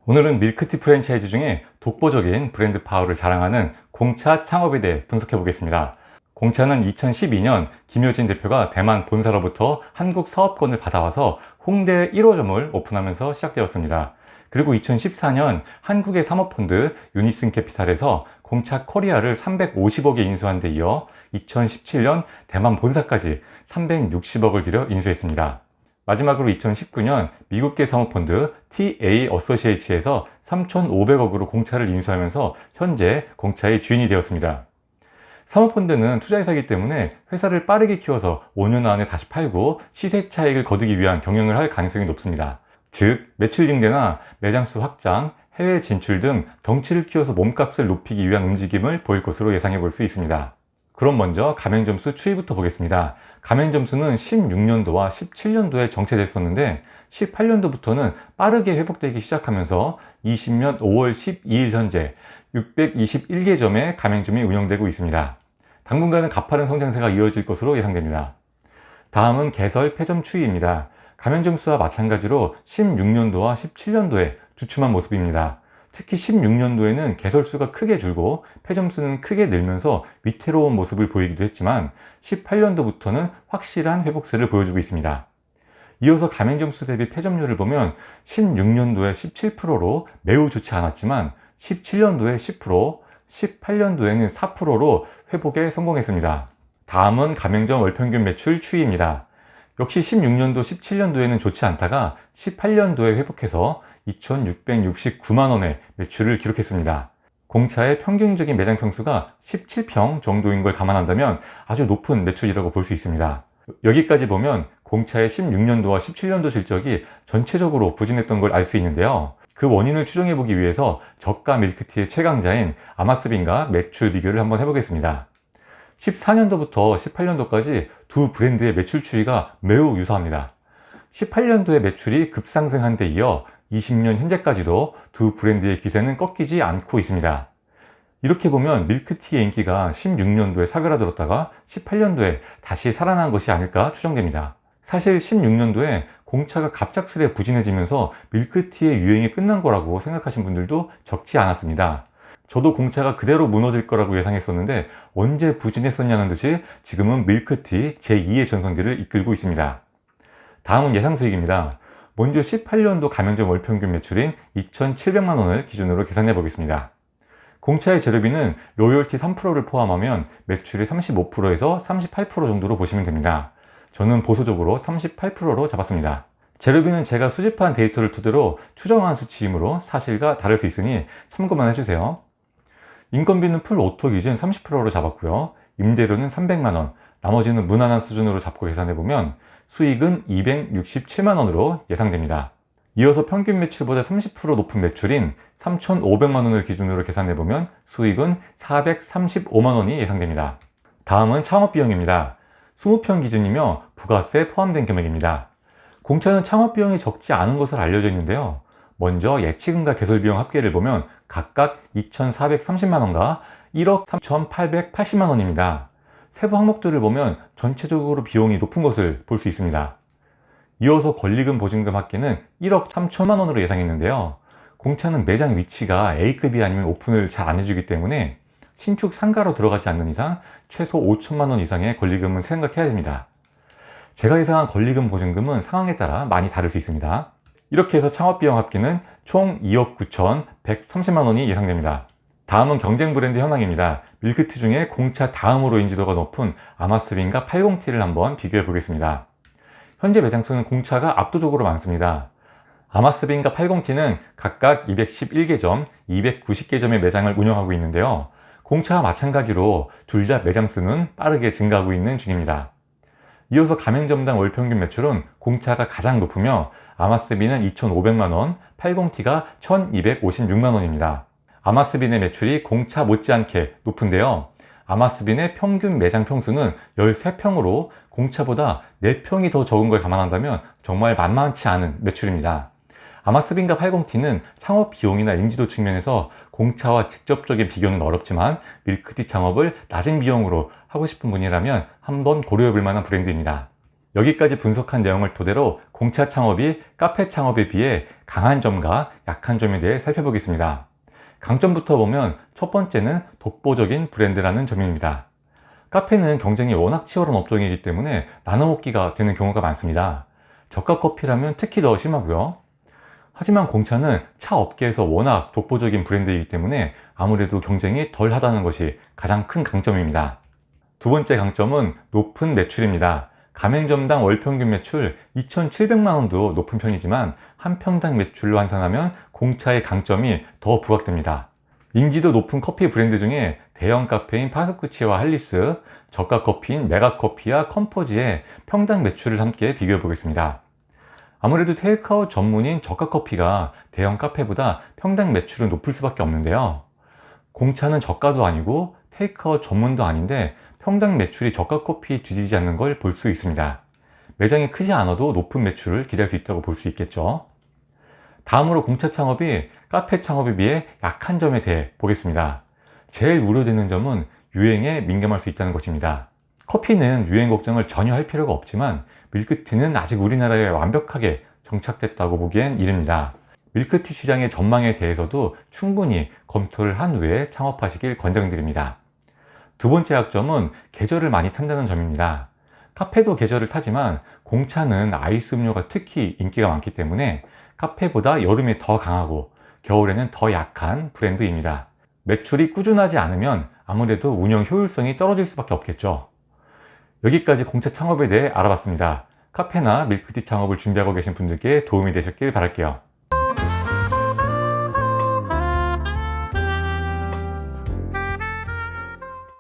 오늘은 밀크티 프랜차이즈 중에 독보적인 브랜드 파워를 자랑하는 공차 창업에 대해 분석해 보겠습니다. 공차는 2012년 김효진 대표가 대만 본사로부터 한국 사업권을 받아와서 홍대 1호점을 오픈하면서 시작되었습니다. 그리고 2014년 한국의 사모펀드 유니슨 캐피탈에서 공차 코리아를 350억에 인수한 데 이어 2017년 대만 본사까지 360억을 들여 인수했습니다. 마지막으로 2019년 미국계 사모펀드 TA 어소시에이츠에서 3,500억으로 공차를 인수하면서 현재 공차의 주인이 되었습니다. 사모펀드는 투자회사이기 때문에 회사를 빠르게 키워서 5년 안에 다시 팔고 시세 차익을 거두기 위한 경영을 할 가능성이 높습니다. 즉, 매출 증대나 매장수 확장, 해외 진출 등 덩치를 키워서 몸값을 높이기 위한 움직임을 보일 것으로 예상해 볼 수 있습니다. 그럼 먼저 가맹점수 추이부터 보겠습니다. 가맹점수는 16년도와 17년도에 정체됐었는데 18년도부터는 빠르게 회복되기 시작하면서 20년 5월 12일 현재 621개점의 가맹점이 운영되고 있습니다. 당분간은 가파른 성장세가 이어질 것으로 예상됩니다. 다음은 개설 폐점 추이입니다. 가맹점수와 마찬가지로 16년도와 17년도에 주춤한 모습입니다. 특히 16년도에는 개설수가 크게 줄고 폐점수는 크게 늘면서 위태로운 모습을 보이기도 했지만 18년도부터는 확실한 회복세를 보여주고 있습니다. 이어서 가맹점수 대비 폐점률을 보면 16년도에 17%로 매우 좋지 않았지만 17년도에 10%, 18년도에는 4%로 회복에 성공했습니다. 다음은 가맹점 월평균 매출 추이입니다. 역시 16년도, 17년도에는 좋지 않다가 18년도에 회복해서 2,669만원의 매출을 기록했습니다. 공차의 평균적인 매장 평수가 17평 정도인 걸 감안한다면 아주 높은 매출이라고 볼 수 있습니다. 여기까지 보면 공차의 16년도와 17년도 실적이 전체적으로 부진했던 걸 알 수 있는데요. 그 원인을 추정해 보기 위해서 저가 밀크티의 최강자인 아마스빈과 매출 비교를 한번 해보겠습니다. 14년도부터 18년도까지 두 브랜드의 매출 추이가 매우 유사합니다. 18년도에 매출이 급상승한 데 이어 20년 현재까지도 두 브랜드의 기세는 꺾이지 않고 있습니다. 이렇게 보면 밀크티의 인기가 16년도에 사그라들었다가 18년도에 다시 살아난 것이 아닐까 추정됩니다. 사실 16년도에 공차가 갑작스레 부진해지면서 밀크티의 유행이 끝난 거라고 생각하신 분들도 적지 않았습니다. 저도 공차가 그대로 무너질 거라고 예상했었는데 언제 부진했었냐는 듯이 지금은 밀크티 제2의 전성기를 이끌고 있습니다. 다음은 예상 수익입니다. 먼저 18년도 가맹점 월평균 매출인 2,700만원을 기준으로 계산해 보겠습니다. 공차의 재료비는 로열티 3%를 포함하면 매출의 35%에서 38% 정도로 보시면 됩니다. 저는 보수적으로 38%로 잡았습니다. 재료비는 제가 수집한 데이터를 토대로 추정한 수치이므로 사실과 다를 수 있으니 참고만 해주세요. 인건비는 풀 오토 기준 30%로 잡았고요. 임대료는 300만원, 나머지는 무난한 수준으로 잡고 계산해보면 수익은 267만원으로 예상됩니다. 이어서 평균 매출보다 30% 높은 매출인 3,500만원을 기준으로 계산해보면 수익은 435만원이 예상됩니다. 다음은 창업비용입니다. 20평 기준이며 부가세 포함된 금액입니다. 공차는 창업비용이 적지 않은 것으로 알려져 있는데요. 먼저 예치금과 개설비용 합계를 보면 각각 2,430만원과 1억 3,880만원입니다. 세부 항목들을 보면 전체적으로 비용이 높은 것을 볼 수 있습니다. 이어서 권리금 보증금 합계는 1억 3천만 원으로 예상했는데요. 공차는 매장 위치가 A급이 아니면 오픈을 잘 안 해주기 때문에 신축 상가로 들어가지 않는 이상 최소 5천만 원 이상의 권리금은 생각해야 됩니다. 제가 예상한 권리금 보증금은 상황에 따라 많이 다를 수 있습니다. 이렇게 해서 창업비용 합계는 총 2억 9,130만 원이 예상됩니다. 다음은 경쟁 브랜드 현황입니다. 밀크티 중에 공차 다음으로 인지도가 높은 아마스빈과 80T를 한번 비교해 보겠습니다. 현재 매장수는 공차가 압도적으로 많습니다. 아마스빈과 80T는 각각 211개점, 290개점의 매장을 운영하고 있는데요. 공차와 마찬가지로 둘 다 매장수는 빠르게 증가하고 있는 중입니다. 이어서 가맹점당 월평균 매출은 공차가 가장 높으며 아마스빈은 2,500만원, 80T가 1,256만원입니다. 아마스빈의 매출이 공차 못지않게 높은데요. 아마스빈의 평균 매장 평수는 13평으로 공차보다 4평이 더 적은 걸 감안한다면 정말 만만치 않은 매출입니다. 아마스빈과 80T는 창업 비용이나 인지도 측면에서 공차와 직접적인 비교는 어렵지만 밀크티 창업을 낮은 비용으로 하고 싶은 분이라면 한번 고려해 볼 만한 브랜드입니다. 여기까지 분석한 내용을 토대로 공차 창업이 카페 창업에 비해 강한 점과 약한 점에 대해 살펴보겠습니다. 강점부터 보면 첫 번째는 독보적인 브랜드라는 점입니다. 카페는 경쟁이 워낙 치열한 업종이기 때문에 나눠먹기가 되는 경우가 많습니다. 저가 커피라면 특히 더 심하고요. 하지만 공차는 차 업계에서 워낙 독보적인 브랜드이기 때문에 아무래도 경쟁이 덜 하다는 것이 가장 큰 강점입니다. 두 번째 강점은 높은 매출입니다. 가맹점당 월평균 매출 2,700만 원도 높은 편이지만 한 평당 매출로 환산하면 공차의 강점이 더 부각됩니다. 인지도 높은 커피 브랜드 중에 대형 카페인 파스쿠치와 할리스, 저가 커피인 메가커피와 컴포즈의 평당 매출을 함께 비교해 보겠습니다. 아무래도 테이크아웃 전문인 저가 커피가 대형 카페보다 평당 매출은 높을 수밖에 없는데요. 공차는 저가도 아니고 테이크아웃 전문도 아닌데 평당 매출이 저가 커피에 뒤지지 않는 걸 볼 수 있습니다. 매장이 크지 않아도 높은 매출을 기대할 수 있다고 볼 수 있겠죠. 다음으로 공차 창업이 카페 창업에 비해 약한 점에 대해 보겠습니다. 제일 우려되는 점은 유행에 민감할 수 있다는 것입니다. 커피는 유행 걱정을 전혀 할 필요가 없지만 밀크티는 아직 우리나라에 완벽하게 정착됐다고 보기엔 이릅니다. 밀크티 시장의 전망에 대해서도 충분히 검토를 한 후에 창업하시길 권장드립니다. 두 번째 약점은 계절을 많이 탄다는 점입니다. 카페도 계절을 타지만 공차는 아이스 음료가 특히 인기가 많기 때문에 카페보다 여름에 더 강하고 겨울에는 더 약한 브랜드입니다. 매출이 꾸준하지 않으면 아무래도 운영 효율성이 떨어질 수밖에 없겠죠. 여기까지 공차 창업에 대해 알아봤습니다. 카페나 밀크티 창업을 준비하고 계신 분들께 도움이 되셨길 바랄게요.